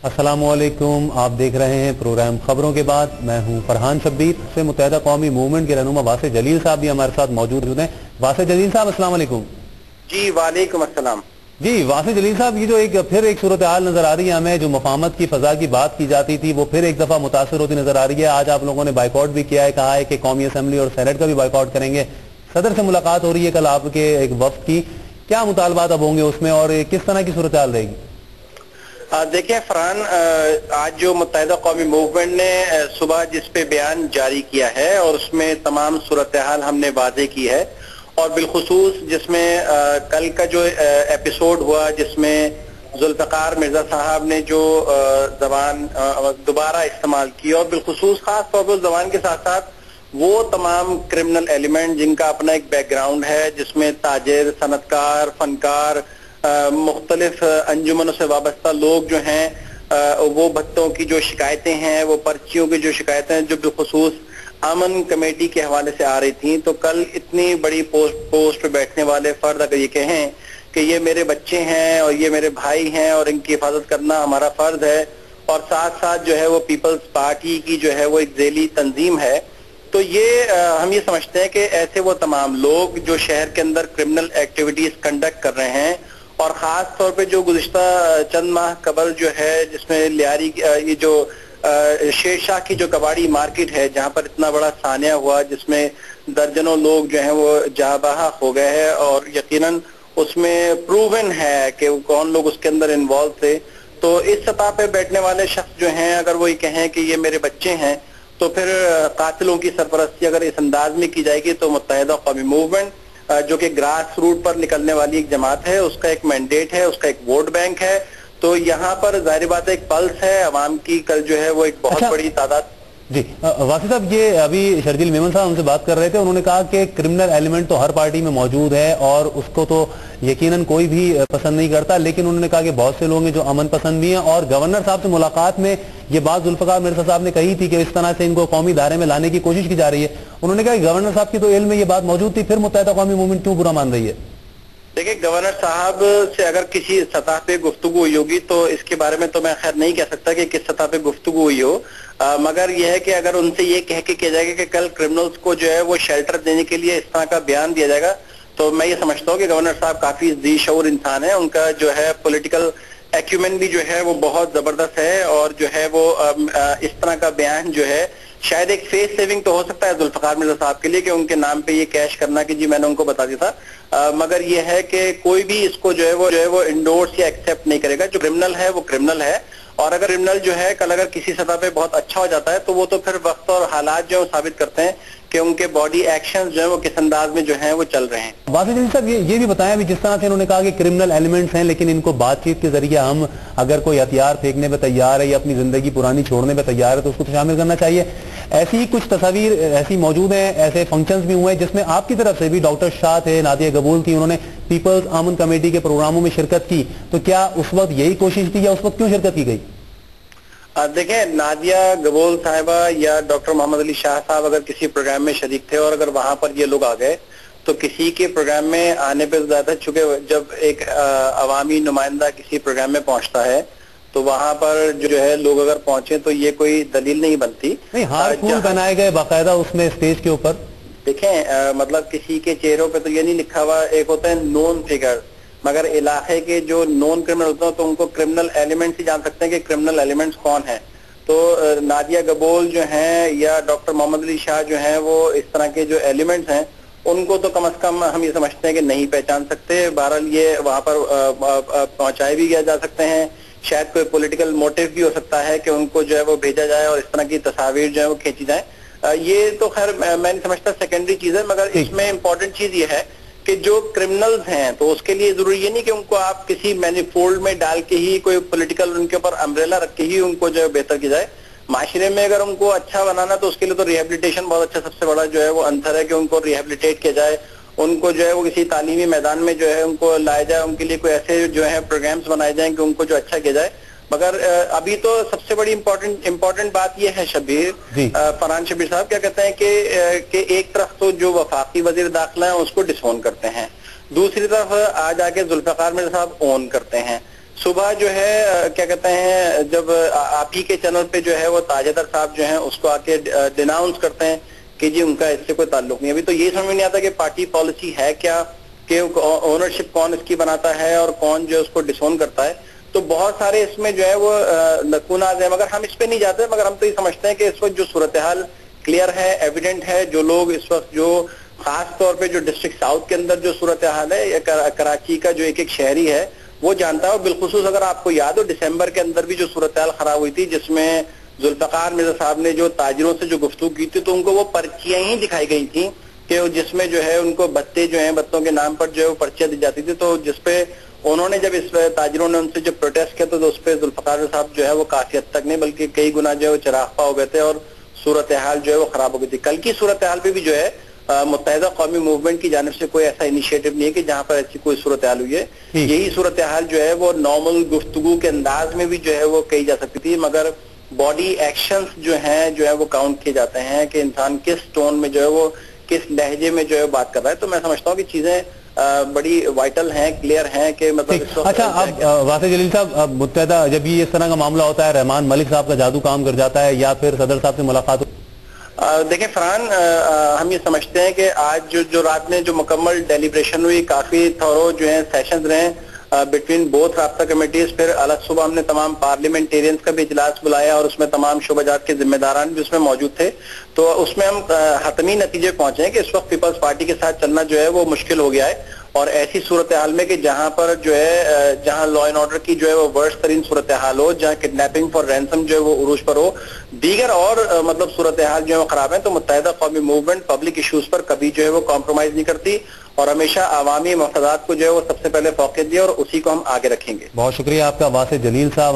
अस्सलामुअलैकुम, आप देख रहे हैं प्रोग्राम खबरों के बाद। मैं हूं फरहान शब्बीर। से मुत्तहिदा कौमी मूवमेंट के रहनुमा वासे जलील साहब भी हमारे साथ मौजूद हैं। वासे जलील साहब, अस्सलाम वालेकुम। जी वालेकुम अस्सलाम। जी वासे जलील साहब, ये जो फिर एक सूरत हाल नजर आ रही है हमें, जो मफाहमत की फजा की बात की जाती थी वो फिर एक दफा मुतासर होती नजर आ रही है। आज आप लोगों ने बाइकआउट भी किया है, कहा है कि कौमी असम्बली और सेनेट का भी बाइकआउट करेंगे। सदर से मुलाकात हो रही है कल आपके एक वफ्द की, क्या मुतालबात अब होंगे उसमें और किस तरह की सूरत हाल रहेगी? देखिए फरहान, आज जो मुत्तहिदा कौमी मूवमेंट ने सुबह जिस पे बयान जारी किया है और उसमें तमाम सूरत हाल हमने वाज़ेह की है, और बिलखुसूस जिसमें कल का जो एपिसोड हुआ जिसमें जुल्फ़िकार मिर्जा साहब ने जो जबान दोबारा इस्तेमाल की, और बिलखुसूस खास तौर पर उस जबान के साथ साथ वो तमाम क्रिमिनल एलिमेंट जिनका अपना एक बैकग्राउंड है, जिसमें ताजिर, सनतकार, फनकार, मुख्तलिफ अंजुमनों से वाबस्ता लोग जो हैं, वो भत्तों की जो शिकायतें हैं, वो पर्चियों की जो शिकायतें हैं जो बिलखुसूस अमन कमेटी के हवाले से आ रही थी, तो कल इतनी बड़ी पोस्ट पे बैठने वाले फर्द अगर ये कहें कि ये मेरे बच्चे हैं और ये मेरे भाई हैं और इनकी हिफाजत करना हमारा फर्ज है, और साथ साथ जो है वो पीपल्स पार्टी की जो है वो एक ज़ेली तंजीम है, तो ये हम ये समझते हैं कि ऐसे वो तमाम लोग जो शहर के अंदर क्रिमिनल एक्टिविटीज कंडक्ट कर रहे हैं, और खास तौर पे जो गुज़िश्ता चंद माह कबल जो है जिसमें लियारी ये जो शेरशाह की जो कबाड़ी मार्केट है जहां पर इतना बड़ा सानिया हुआ जिसमें दर्जनों लोग जो हैं वो जहाँ हो गए हैं, और यकीनन उसमें प्रूवन है कि कौन लोग उसके अंदर इन्वॉल्व थे। तो इस सतह पे बैठने वाले शख्स जो हैं अगर वो ये कहें कि ये मेरे बच्चे हैं, तो फिर कातिलों की सरपरस्ती अगर इस अंदाज में की जाएगी तो मुत्तहिदा कौमी मूवमेंट जो कि ग्रास रूट पर निकलने वाली एक जमात है, उसका एक मैंडेट है, उसका एक वोट बैंक है, तो यहाँ पर जाहिर बात है एक पल्स है अवाम की, कल जो है वो एक बहुत बड़ी तादाद। जी वासी साहब, ये अभी शर्जील मेमन साहब हमसे बात कर रहे थे, उन्होंने कहा कि क्रिमिनल एलिमेंट तो हर पार्टी में मौजूद है और उसको तो यकीनन कोई भी पसंद नहीं करता, लेकिन उन्होंने कहा कि बहुत से लोग हैं जो अमन पसंद भी हैं, और गवर्नर साहब से मुलाकात में ये बात जुल्फ़िकार मिर्जा साहब ने कही थी कि इस तरह से इनको कौमी दायरे में लाने की कोशिश की जा रही है। उन्होंने कहा कि गवर्नर साहब की तो इल्म में ये बात मौजूद थी, फिर मुत्तहिदा कौमी मूवमेंट क्यों बुरा मान रही है? देखिए, गवर्नर साहब से अगर किसी सतह पे गुफ्तगू हुई होगी तो इसके बारे में तो मैं खैर नहीं कह सकता कि किस सतह पे गुफ्तगू हुई हो, मगर यह है कि अगर उनसे ये कह के किया जाएगा कि कल क्रिमिनल्स को जो है वो शेल्टर देने के लिए इस तरह का बयान दिया जाएगा, तो मैं ये समझता हूँ कि गवर्नर साहब काफी दी शऊर इंसान है, उनका जो है पॉलिटिकल एक्यूमेन भी जो है वो बहुत जबरदस्त है, और जो है वो इस तरह का बयान जो है शायद एक फेस सेविंग तो हो सकता है जुल्फ़िकार मिर्जा साहब के लिए कि उनके नाम पे ये कैश करना कि जी मैंने उनको बता दिया था, मगर ये है कि कोई भी इसको जो है वो इंडोर्स या एक्सेप्ट नहीं करेगा। जो क्रिमिनल है वो क्रिमिनल है, और अगर क्रिमिनल जो है कल अगर किसी सतह पे बहुत अच्छा हो जाता है तो वो तो फिर वक्त और हालात जो साबित करते हैं कि उनके बॉडी एक्शंस जो है वो किस अंदाज में जो है वो चल रहे हैं। वासी जलील साहब, ये भी बताया भी, जिस तरह से उन्होंने कहा कि क्रिमिनल एलिमेंट्स हैं लेकिन इनको बातचीत के जरिए हम अगर कोई हथियार फेंकने पे तैयार है या अपनी जिंदगी पुरानी छोड़ने पे तैयार है तो उसको तो शामिल करना चाहिए। ऐसी ही कुछ तस्वीर ऐसी मौजूद हैं, ऐसे फंक्शंस भी हुए हैं जिसमें आपकी तरफ से भी डॉक्टर शाह थे, नादिया गबूल थी, उन्होंने पीपल्स अमन कमेटी के प्रोग्रामों में शिरकत की, तो क्या उस वक्त यही कोशिश थी या उस वक्त क्यों शिरकत की गई? देखें, नादिया गबूल साहिबा या डॉक्टर मोहम्मद अली शाह साहब अगर किसी प्रोग्राम में शरीक थे और अगर वहां पर ये लोग आ गए तो किसी के प्रोग्राम में आने पर ज्यादा, चूंकि जब एक अवामी नुमाइंदा किसी प्रोग्राम में पहुंचता है तो वहां पर जो है लोग अगर पहुंचे तो ये कोई दलील नहीं बनती। नहीं, हार फूल बनाए गए बाकायदा उसमें स्टेज के ऊपर। देखें, मतलब किसी के चेहरों पे तो ये नहीं लिखा हुआ, एक होता है नोन फिगर, मगर इलाके के जो नॉन क्रिमिनल होते हैं तो उनको क्रिमिनल एलिमेंट्स ही जान सकते हैं कि क्रिमिनल एलिमेंट्स कौन है। तो नादिया गबोल जो हैं या डॉक्टर मोहम्मद अली शाह जो हैं वो इस तरह के जो एलिमेंट्स हैं उनको तो कम से कम हम ये समझते हैं कि नहीं पहचान सकते। बहरहाल ये वहां पर पहुंचाए भी जा सकते हैं, शायद कोई पॉलिटिकल मोटिव भी हो सकता है कि उनको जो है वो भेजा जाए और इस तरह की तस्वीर जो है वो खींची जाए। ये तो खैर मैं नहीं समझता सेकेंडरी चीज है, मगर इसमें इम्पोर्टेंट चीज ये है कि जो क्रिमिनल्स हैं तो उसके लिए जरूरी ये नहीं कि उनको आप किसी मैनिफोल्ड में डाल के ही कोई पॉलिटिकल उनके ऊपर अम्ब्रेला रख के ही उनको जो है बेहतर की जाए। माशरे में अगर उनको अच्छा बनाना तो उसके लिए तो रिहेबिलिटेशन बहुत अच्छा सबसे बड़ा जो है वो अंतर है कि उनको रिहेबिलिटेट किया जाए, उनको जो है वो किसी तालीमी मैदान में जो है उनको लाया जाए, उनके लिए कोई ऐसे जो है प्रोग्राम्स बनाए जाए कि उनको जो अच्छा किया जाए। मगर अभी तो सबसे बड़ी इम्पोर्टेंट बात यह है शबीर, फरहान शबीर साहब क्या कहते हैं कि एक तरफ तो जो वफाकी वजीर दाखिला है उसको डिसोन करते हैं, दूसरी तरफ आज आके जुल्फ़िकार मिर्जा साहब ओन करते हैं। सुबह जो है क्या कहते हैं, जब आप ही के चैनल पे जो है वो ताजेदर साहब जो हैं उसको आके डिनाउंस करते हैं कि जी उनका इससे कोई ताल्लुक नहीं। अभी तो ये समझ में नहीं आता कि पार्टी पॉलिसी है क्या, कि ओनरशिप कौन इसकी बनाता है और कौन जो उसको डिसोन करता है। तो बहुत सारे इसमें जो है वो लकूनाज है, मगर हम इस पे नहीं जाते। मगर हम तो ये समझते हैं कि इस वक्त जो सूरत हाल क्लियर है, एविडेंट है। जो लोग इस वक्त जो खास तौर पे जो डिस्ट्रिक्ट साउथ के अंदर जो सूरत हाल है, कराची का जो एक एक शहरी है वो जानता है। और बिलखुसूस अगर आपको याद हो, दिसंबर के अंदर भी जो सूरत हाल खराब हुई थी, जिसमें जुल्फकार मिर्जा साहब ने जो ताजिरों से जो गुफ्तगू की थी, तो उनको वो पर्चियां ही दिखाई गई थी कि जिसमें जो है उनको बत्ते जो हैं, बत्तों के नाम पर जो है वो पर्चियां दी जाती थी। तो जिसपे उन्होंने जब इस ताजिरों ने उनसे जो प्रोटेस्ट किया तो उस पर जुल्फकार साहब जो है वो काफी हद तक नहीं बल्कि कई गुना जो है वो चिरागपा हो गए थे और सूरत हाल जो है वो खराब हो गई थी। कल की सूरत हाल पे भी जो है मुत्तहिदा कौमी मूवमेंट की जानिब से कोई ऐसा इनिशिएटिव नहीं है कि जहां पर ऐसी कोई सूरत हाल हुई है। यही सूरत हाल जो है वो नॉर्मल गुफ्तगू के अंदाज में भी जो है वो कही जा सकती थी, मगर बॉडी एक्शंस जो हैं जो है वो काउंट किए जाते हैं कि इंसान किस टोन में जो है वो किस लहजे में जो है बात कर रहा है। तो मैं समझता हूँ कि चीजें बड़ी वाइटल हैं, क्लियर हैं कि मतलब अच्छा। अब वासिफ जलील साहब, अब मुत्तहिदा जब ये इस तरह का मामला होता है, रहमान मलिक साहब का जादू काम कर जाता है या फिर सदर साहब से मुलाकात देखें फरहान, हम ये समझते हैं कि आज जो रात में जो मुकम्मल डेलिब्रेशन हुई, काफी थोरो जो है सेशंस रहे बिटवीन बोथ राब्ता कमेटीज। फिर अलग सुबह हमने तमाम पार्लियामेंटेरियंस का भी इजलास बुलाया और उसमें तमाम शोबाजात के जिम्मेदारान भी उसमें मौजूद थे। तो उसमें हम हतमी नतीजे पहुंचे हैं कि इस वक्त पीपल्स पार्टी के साथ चलना जो है वो मुश्किल हो गया है। और ऐसी सूरत हाल में कि जहां पर जो है जहां लॉ एंड ऑर्डर की जो है वो वर्स्ट तरीन सूरत हाल हो, जहां किडनैपिंग फॉर रैंसम जो है वो उरूज पर हो, दीगर और मतलब सूरत हाल जो है वो खराब है। तो मुत्तहिदा कौमी मूवमेंट पब्लिक इशूज पर कभी जो है वो कॉम्प्रोमाइज नहीं करती और हमेशा अवामी मफादात को जो है वो सबसे पहले फौकियत दी और उसी को हम आगे रखेंगे। बहुत शुक्रिया आपका वासिफ जलील साहब।